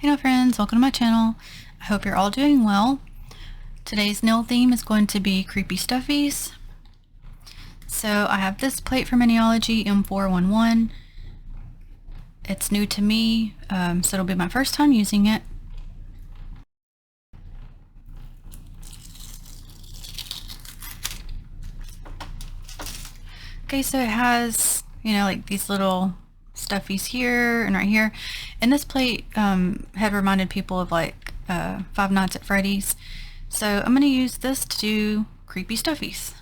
Hello friends, welcome to my channel. I hope you're all doing well. Today's nail theme is going to be creepy stuffies. So I have this plate from Mineology M411. It's new to me, so it'll be my first time using it. Okay, so it has, like these little stuffies here and right here. And this plate had reminded people of like Five Nights at Freddy's. So I'm going to use this to do creepy stuffies.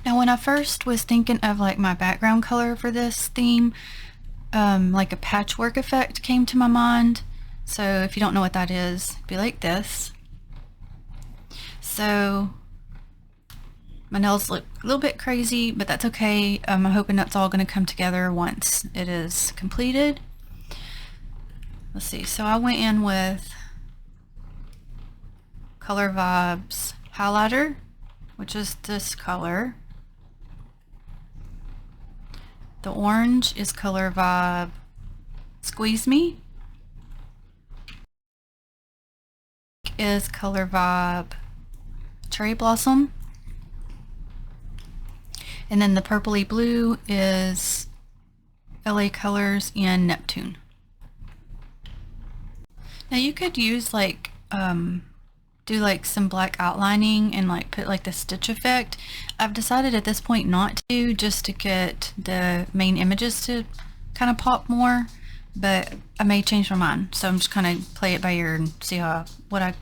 Now when I first was thinking of like my background color for this theme, like a patchwork effect came to my mind. So if you don't know what that is, it'd be like this. So my nails look a little bit crazy, but that's okay. I'm hoping that's all going to come together once it is completed. Let's see, so I went in with Color Vibes highlighter, which is this color. The orange is Color Vibe Squeeze Me. Is Color Vibe Cherry Blossom. And then the purpley blue is LA Colors in Neptune. Now you could use like do like some black outlining and like put like the stitch effect. I've decided at this point not to, just to get the main images to kind of pop more, but I may change my mind, so I'm just kind of play it by ear and see what I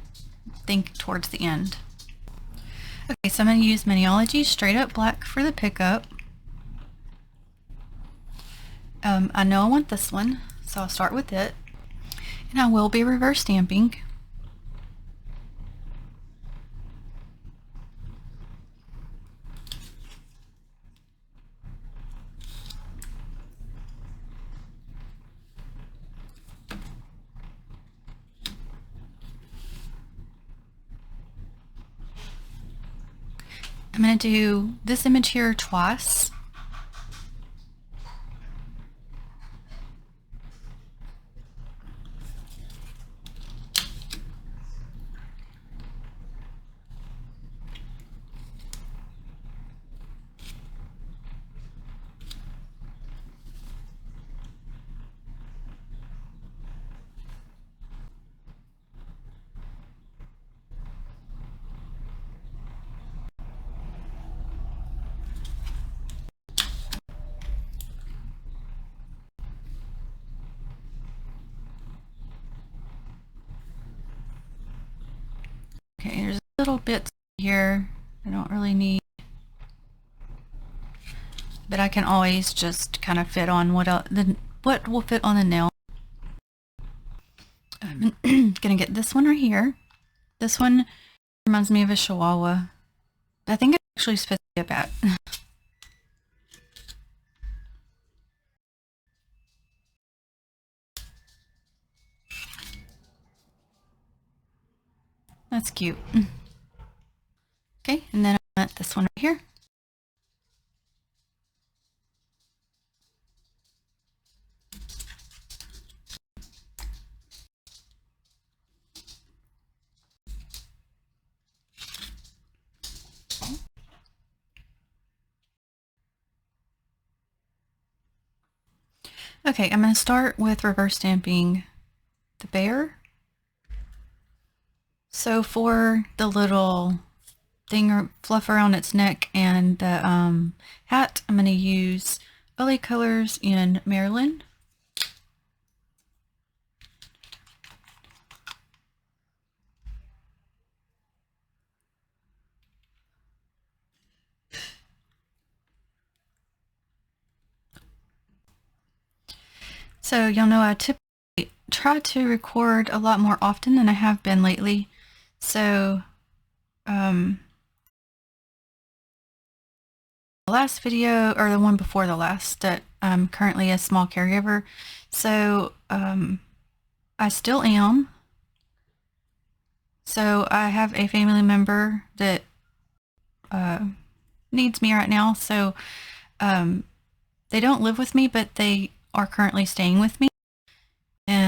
think towards the end. Okay, so I'm going to use Mineology Straight Up Black for the pickup. I know I want this one, so I'll start with it. And I will be reverse stamping. I'm going to do this image here twice. Okay, there's little bits here I don't really need, but I can always just kind of fit on what will fit on the nail. I'm gonna get this one right here. This one reminds me of a Chihuahua. I think it's actually supposed to be a bat. That's cute. Okay, and then I want this one right here. Okay, I'm going to start with reverse stamping the bear. So for the little thing or fluff around its neck and the hat, I'm going to use LA Colors in Maryland. So y'all know I typically try to record a lot more often than I have been lately. So the last video, or the one before the last, that I'm currently a small caregiver. So I still am. So I have a family member that needs me right now. So they don't live with me, but they are currently staying with me.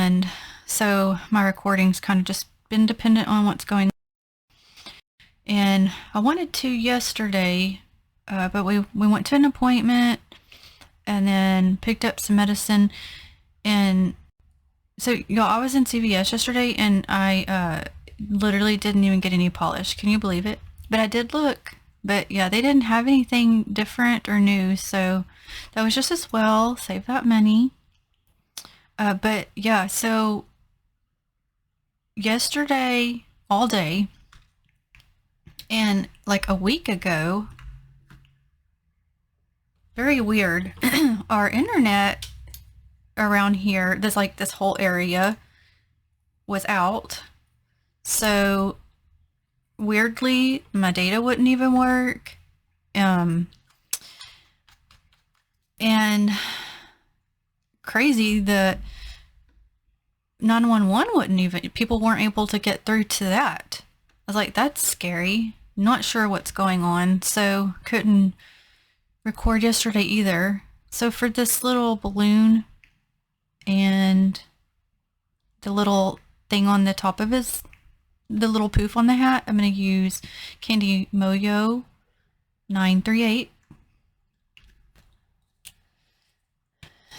And so my recording's kind of just been dependent on what's going on. And I wanted to yesterday, but we went to an appointment and then picked up some medicine. And so, y'all, I was in CVS yesterday and I literally didn't even get any polish. Can you believe it? But I did look. But yeah, they didn't have anything different or new. So that was just as well. Save that money. But yeah, so yesterday, all day, and like a week ago, very weird, our internet around here, this whole area was out. So weirdly, my data wouldn't even work. And crazy, the 911 wouldn't even, people weren't able to get through to that. I was like, that's scary. Not sure what's going on. So couldn't record yesterday either. So for this little balloon and the little thing on the top of the little poof on the hat, I'm going to use Candy Moyo 938.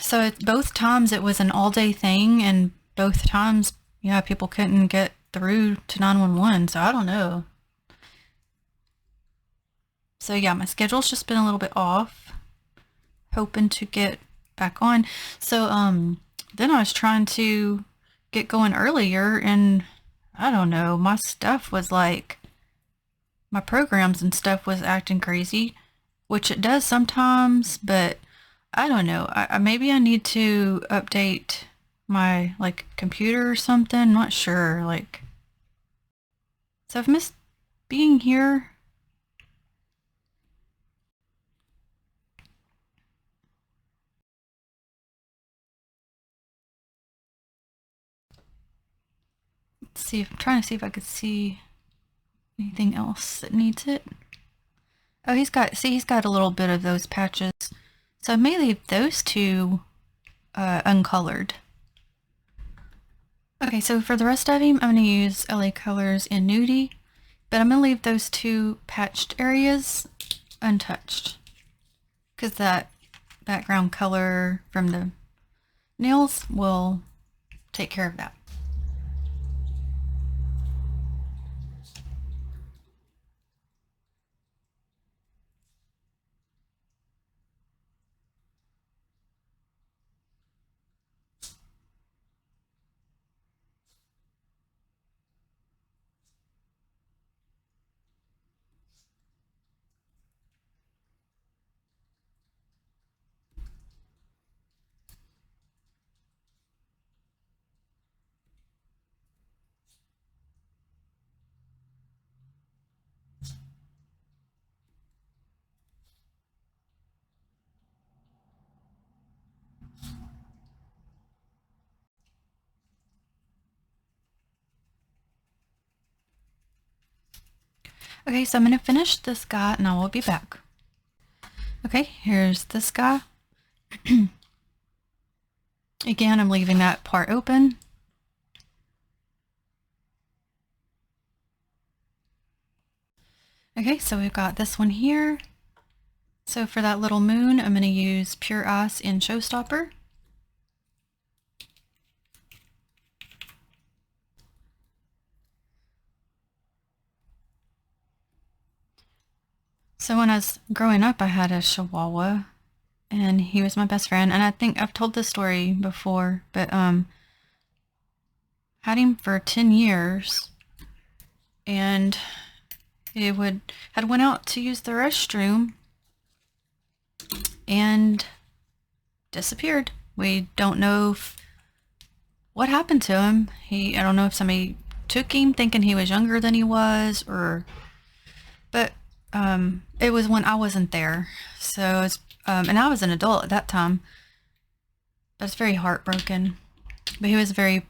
So both times it was an all-day thing, and both times, yeah, people couldn't get through to 911, so I don't know. So yeah, my schedule's just been a little bit off, hoping to get back on. So then I was trying to get going earlier, and I don't know, my stuff was like, my programs and stuff was acting crazy, which it does sometimes, but I don't know. Maybe I need to update my like computer or something. Not sure. Like, so I've missed being here. Let's see. I'm trying to see if I could see anything else that needs it. Oh, he's got a little bit of those patches. So I may leave those two uncolored. Okay, so for the rest of him, I'm going to use LA Colors in Nudie, but I'm going to leave those two patched areas untouched, because that background color from the nails will take care of that. Okay, so I'm going to finish this guy and I will be back. Okay, here's this guy. Again, I'm leaving that part open. Okay, so we've got this one here. So for that little moon, I'm going to use Pure Ice in Showstopper. So when I was growing up, I had a Chihuahua, and he was my best friend. And I think I've told this story before, but had him for 10 years, and it had went out to use the restroom and disappeared. We don't know what happened to him. I don't know if somebody took him thinking he was younger than he was, but it was when I wasn't there. So it's, and I was an adult at that time. But it's very heartbroken. But he was very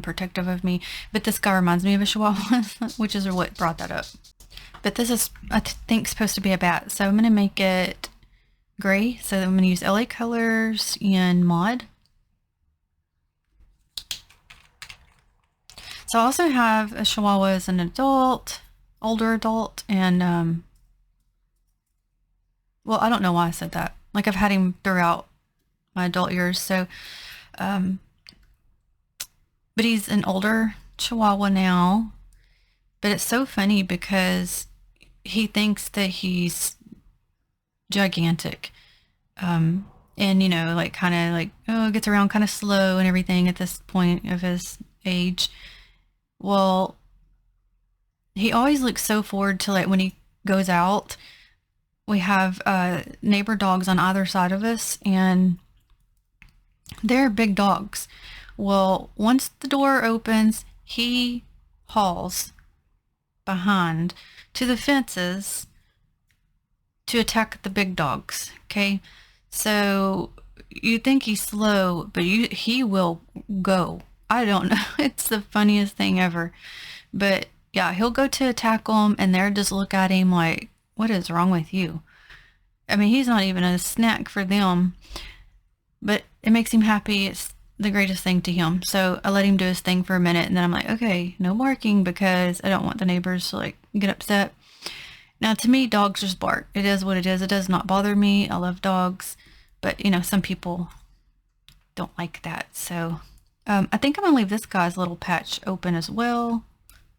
protective of me. But this guy reminds me of a Chihuahua, which is what brought that up. But this is, I think, supposed to be a bat. So I'm going to make it gray. So I'm going to use LA Colors and Mod. So I also have a Chihuahua as an adult, older adult, and well, I don't know why I said that. Like I've had him throughout my adult years. So, um, but he's an older Chihuahua now. But it's so funny because he thinks that he's gigantic. And you know, like kind of like, oh, gets around kind of slow and everything at this point of his age. Well, he always looks so forward to like when he goes out. We have neighbor dogs on either side of us, and they're big dogs. Well, once the door opens, he hauls behind to the fences to attack the big dogs. Okay, so you think he's slow, but he will go. I don't know. It's the funniest thing ever. But yeah, he'll go to attack them, and they're just look at him like, "What is wrong with you?" I mean, he's not even a snack for them, but it makes him happy. It's the greatest thing to him. So I let him do his thing for a minute, and then I'm like, okay, no barking because I don't want the neighbors to like get upset. Now, to me, dogs just bark. It is what it is. It does not bother me. I love dogs, but you know, some people don't like that. So I think I'm gonna leave this guy's little patch open as well,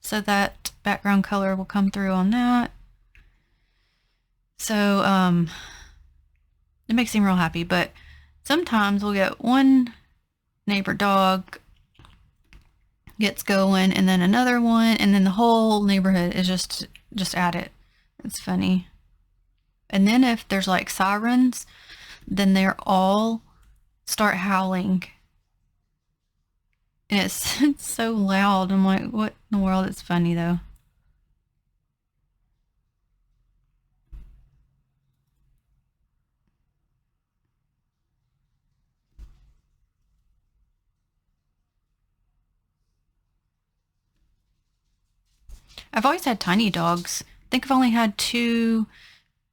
so that background color will come through on that. So it makes him real happy. But sometimes we'll get one neighbor dog gets going, and then another one, and then the whole neighborhood is just at it. It's funny. And then if there's like sirens, then they're all start howling. And it's, it's so loud. I'm like, what in the world? It's funny though. I've always had tiny dogs. I think I've only had two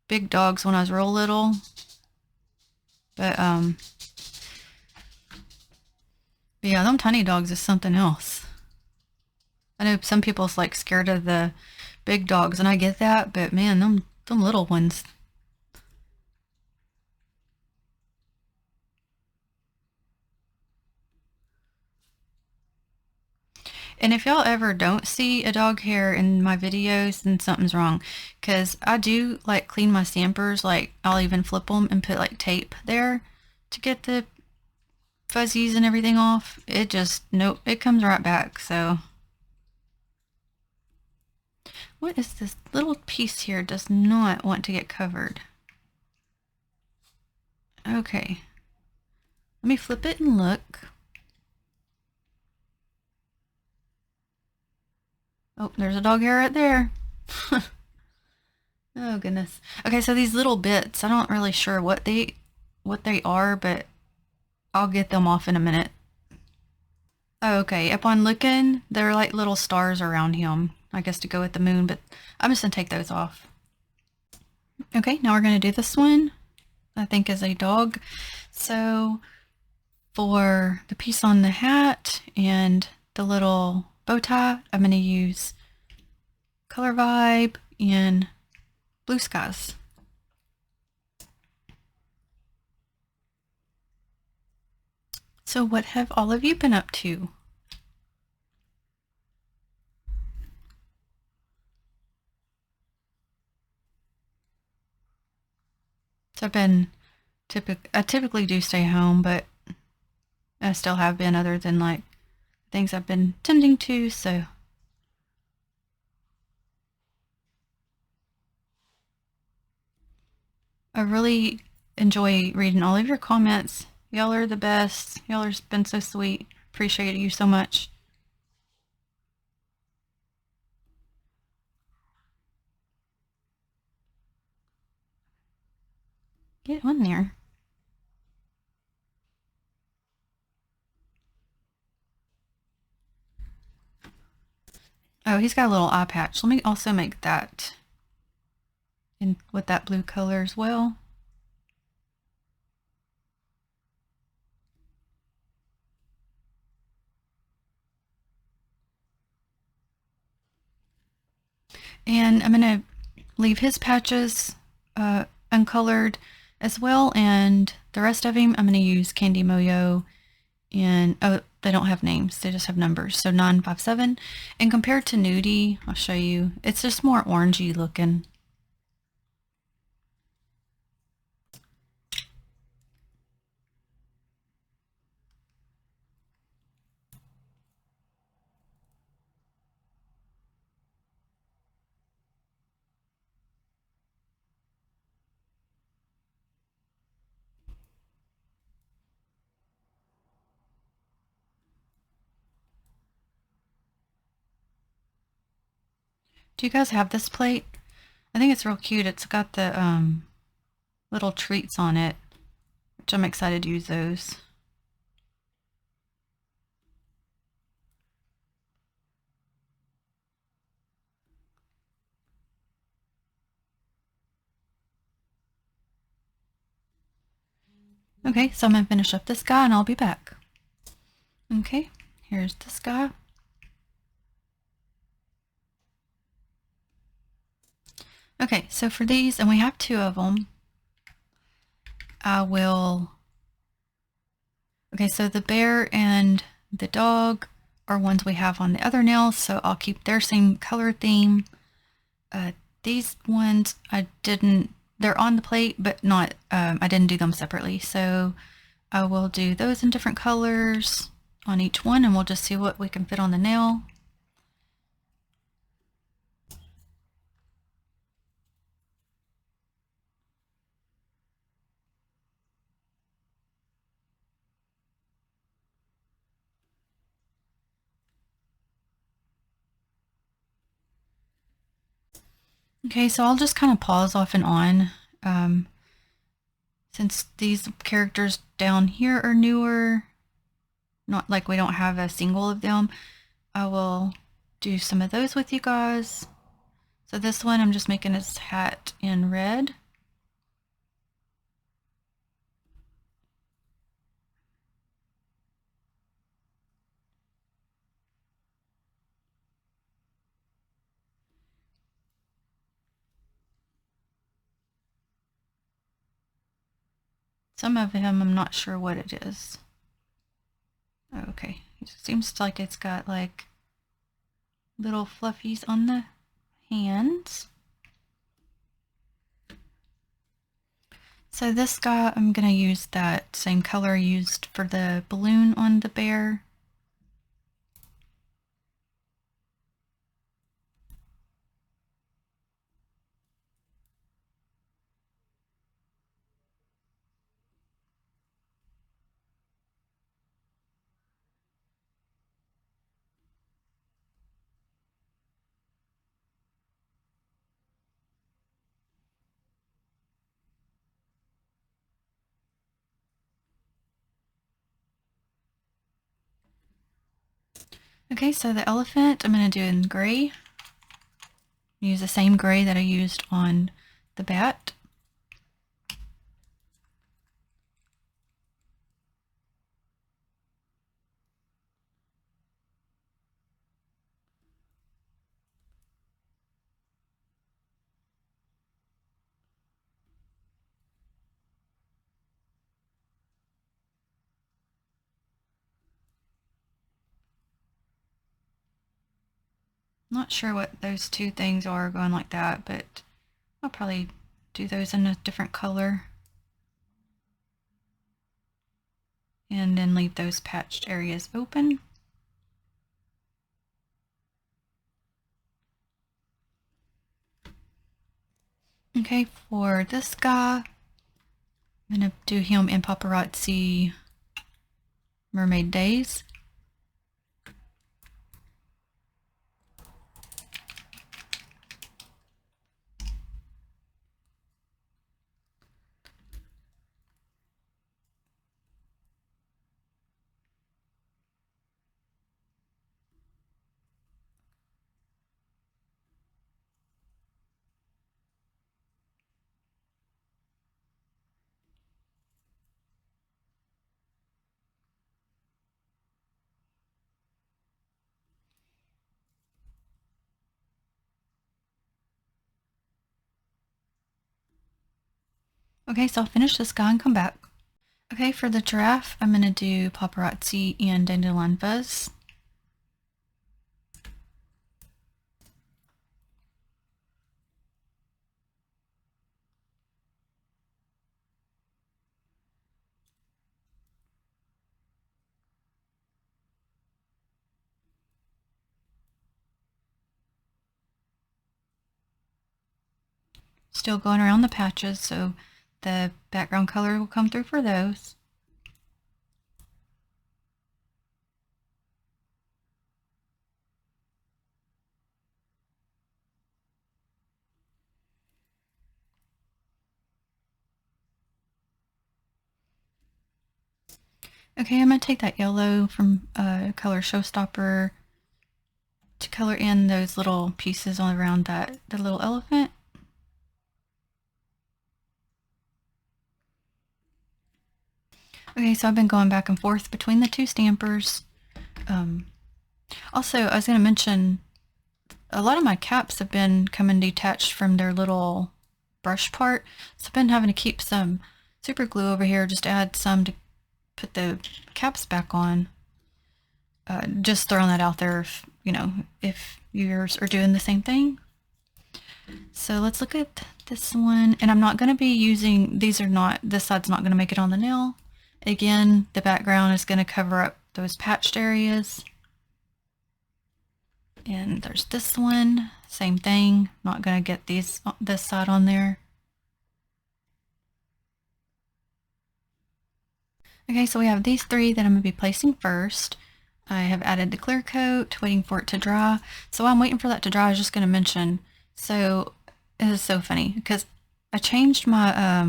big dogs when I was real little. But yeah, them tiny dogs is something else. I know some people's like scared of the big dogs, and I get that, but man, them little ones. And if y'all ever don't see a dog hair in my videos, then something's wrong. Because I do like clean my stampers. Like I'll even flip them and put like tape there to get the fuzzies and everything off. It just, nope, it comes right back. So what is this little piece here? Does not want to get covered. Okay. Let me flip it and look. Oh, there's a dog hair right there. Oh goodness. Okay, so these little bits, I'm not really sure what they are, but I'll get them off in a minute. Oh, okay, upon looking, they're like little stars around him, I guess to go with the moon, but I'm just gonna take those off. Okay, now we're gonna do this one, I think is a dog. So for the piece on the hat and the little bow tie, I'm gonna use Color Vibe and Blue Skies. So what have all of you been up to? So I typically do stay home, but I still have been other than like things I've been tending to, so. I really enjoy reading all of your comments. Y'all are the best. Y'all have been so sweet. Appreciate you so much. Get on there. Oh, he's got a little eye patch. Let me also make that in with that blue color as well. And I'm going to leave his patches uncolored as well, and the rest of him I'm going to use Candy Moyo in, oh, they don't have names, they just have numbers, so 957. And compared to Nudie, I'll show you, it's just more orangey looking. Do you guys have this plate? I think it's real cute. It's got the little treats on it, which I'm excited to use those. Okay, so I'm going to finish up this guy and I'll be back. Okay, here's this guy. Okay, so for these, and we have two of them, I will... Okay, so the bear and the dog are ones we have on the other nails, so I'll keep their same color theme. These ones I didn't, they're on the plate, but not, I didn't do them separately. So I will do those in different colors on each one, and we'll just see what we can fit on the nail. Okay, so I'll just kind of pause off and on. Since these characters down here are newer, not like we don't have a single of them, I will do some of those with you guys. So this one, I'm just making his hat in red. Some of him, I'm not sure what it is. Oh, okay, it seems like it's got like little fluffies on the hands. So this guy, I'm gonna use that same color I used for the balloon on the bear. Okay, so the elephant I'm gonna do in gray. Use the same gray that I used on the bat. Not sure what those two things are going like that, but I'll probably do those in a different color. And then leave those patched areas open. Okay, for this guy, I'm gonna do him in Paparazzi Mermaid Days. Okay, so I'll finish this guy and come back. Okay, for the giraffe, I'm going to do paparazzi and dandelion fuzz. Still going around the patches, so the background color will come through for those. Okay, I'm going to take that yellow from color Showstopper to color in those little pieces all around the little elephant. Okay, so I've been going back and forth between the two stampers. Also, I was going to mention, a lot of my caps have been coming detached from their little brush part, so I've been having to keep some super glue over here, just add some to put the caps back on. Just throwing that out there if, if yours are doing the same thing. So let's look at this one, and I'm not going to be using, this side's not going to make it on the nail. Again, the background is going to cover up those patched areas. And there's this one, same thing, not going to get this side on there. Okay, so we have these three that I'm going to be placing first. I have added the clear coat, waiting for it to dry. So while I'm waiting for that to dry, I was just going to mention, so it is so funny because I changed my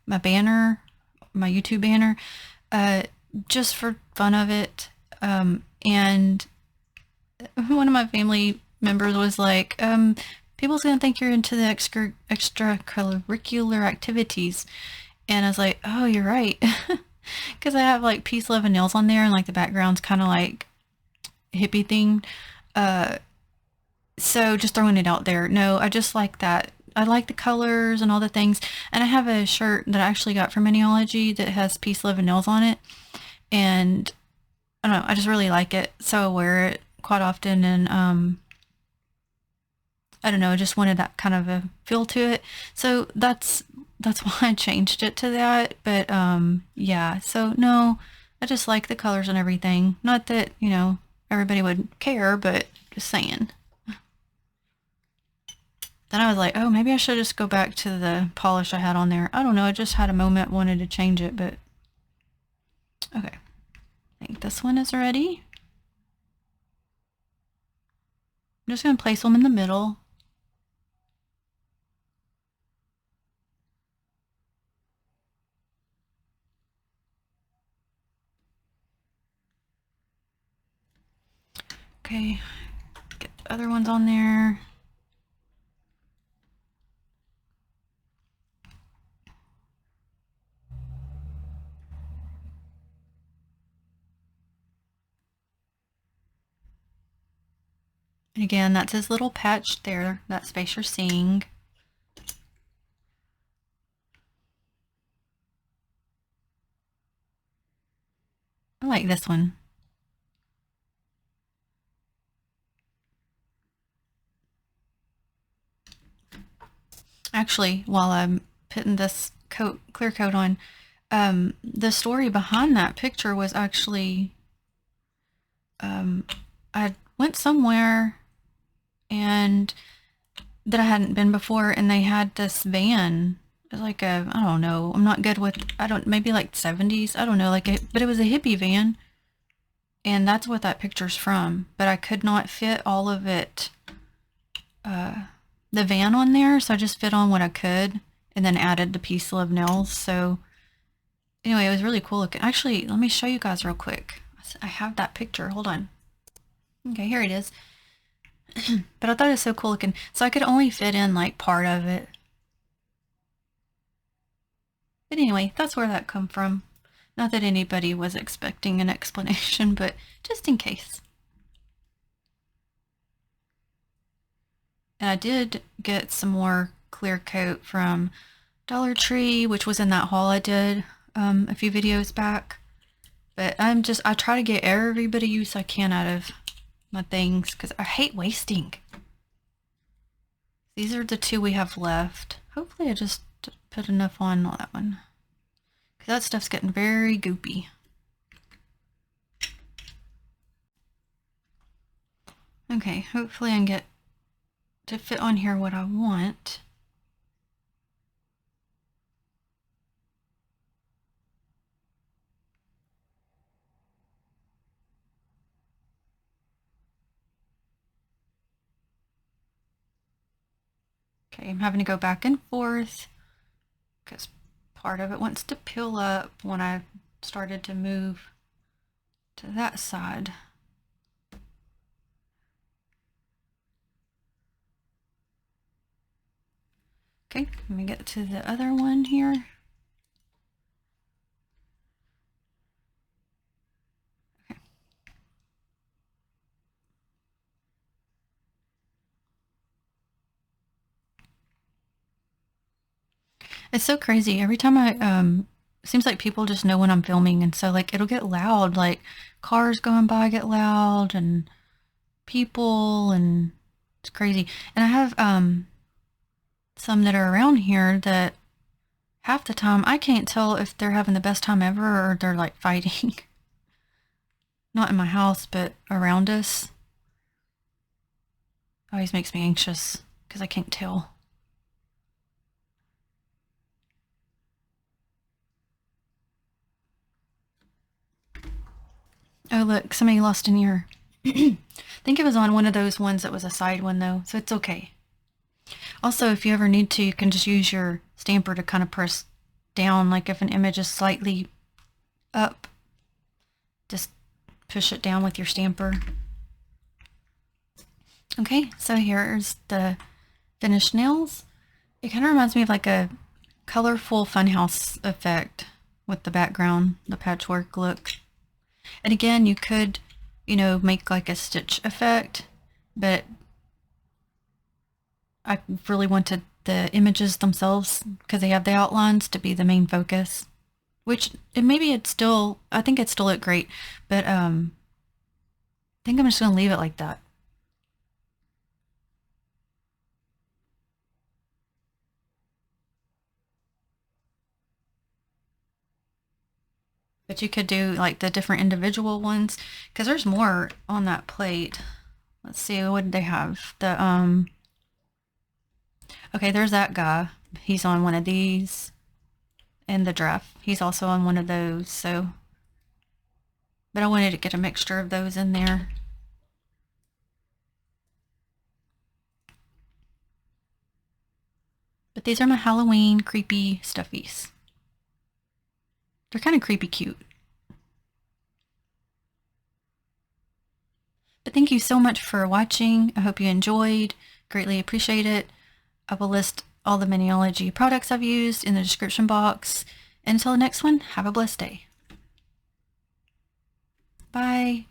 my banner, my YouTube banner, just for fun of it. And one of my family members was like, people's gonna think you're into the extracurricular activities. And I was like, oh, you're right. Because I have like peace, love, and nails on there, and like the background's kind of like hippie themed. So just throwing it out there. No, I just like that. I like the colors and all the things. And I have a shirt that I actually got from Mineology that has peace, love, and nails on it. And I don't know, I just really like it. So I wear it quite often, and I don't know, I just wanted that kind of a feel to it. So that's why I changed it to that. But yeah, so no, I just like the colors and everything. Not that, everybody would care, but just saying. Then I was like, oh, maybe I should just go back to the polish I had on there. I don't know, I just had a moment, wanted to change it, but okay. I think this one is ready. I'm just going to place them in the middle. Okay, get the other ones on there. And again, that's his little patch there, that space you're seeing. I like this one. Actually, while I'm putting this clear coat on, the story behind that picture was actually, I went somewhere and that I hadn't been before, and they had this van. It was like I don't know, I'm not good with, maybe like 70s, I don't know, but it was a hippie van, and that's what that picture's from. But I could not fit all of it, the van on there, so I just fit on what I could, and then added the piece of nails. So anyway, it was really cool looking. Actually, let me show you guys real quick. I have that picture. Hold on. Okay, here it is. But I thought it was so cool looking. So I could only fit in like part of it. But anyway, that's where that come from. Not that anybody was expecting an explanation, but just in case. And I did get some more clear coat from Dollar Tree, which was in that haul I did a few videos back. But I try to get every bit of use I can out of my things because I hate wasting. These are the two we have left. Hopefully I just put enough on that one, because that stuff's getting very goopy. Okay, hopefully I can get to fit on here what I want. Okay, I'm having to go back and forth because part of it wants to peel up when I started to move to that side. Okay, let me get to the other one here. Okay. It's so crazy. Every time it seems like people just know when I'm filming, and so like it'll get loud, like cars going by get loud and people, and it's crazy. And I have some that are around here that half the time I can't tell if they're having the best time ever or they're like fighting. Not in my house, but around us. Always makes me anxious because I can't tell. Oh look, somebody lost an ear. I think it was on one of those ones that was a side one though, so it's okay. Also, if you ever need to, you can just use your stamper to kind of press down, like if an image is slightly up, just push it down with your stamper. Okay, so here's the finished nails. It kind of reminds me of like a colorful funhouse effect with the background, the patchwork look. And again, you could, you know, make like a stitch effect, but I really wanted the images themselves, because they have the outlines, to be the main focus. Which, maybe it's still, I think it still look great, but I think I'm just going to leave it like that. But you could do like the different individual ones, because there's more on that plate. Let's see, what did they have? The, okay, there's that guy. He's on one of these. And the giraffe, he's also on one of those, so. But I wanted to get a mixture of those in there. But these are my Halloween creepy stuffies. They're kind of creepy cute. But thank you so much for watching. I hope you enjoyed. Greatly appreciate it. I will list all the Miniology products I've used in the description box. Until the next one, have a blessed day. Bye.